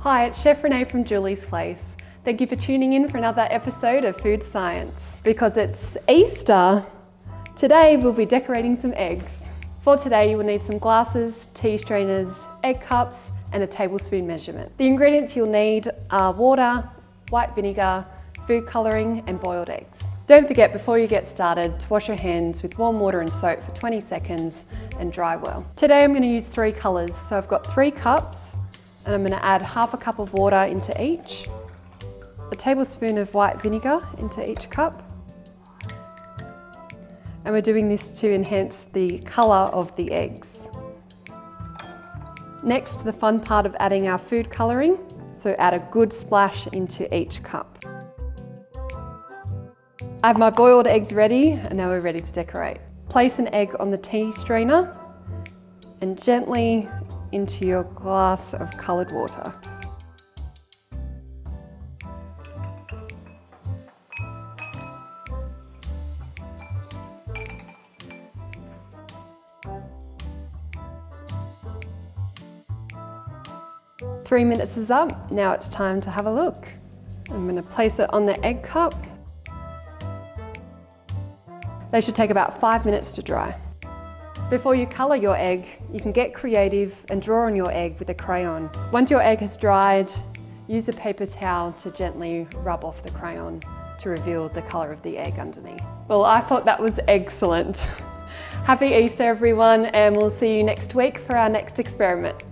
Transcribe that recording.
Hi, it's Chef Renee from Julie's Place. Thank you for tuning in for another episode of Food Science. Because it's Easter, today we'll be decorating some eggs. For today you will need some glasses, tea strainers, egg cups and a tablespoon measurement. The ingredients you'll need are water, white vinegar, food colouring and boiled eggs. Don't forget before you get started to wash your hands with warm water and soap for 20 seconds and dry well. Today I'm going to use 3 colours, so I've got 3 cups and I'm going to add half a cup of water into each, a tablespoon of white vinegar into each cup, and we're doing this to enhance the colour of the eggs. Next, the fun part of adding our food colouring, so add a good splash into each cup. I have my boiled eggs ready and now we're ready to decorate. Place an egg on the tea strainer and gently into your glass of coloured water. Three minutes is up, now it's time to have a look. I'm going to place it on the egg cup. They should take about 5 minutes to dry. Before you colour your egg, you can get creative and draw on your egg with a crayon. Once your egg has dried, use a paper towel to gently rub off the crayon to reveal the colour of the egg underneath. Well, I thought that was excellent. Happy Easter everyone, and we'll see you next week for our next experiment.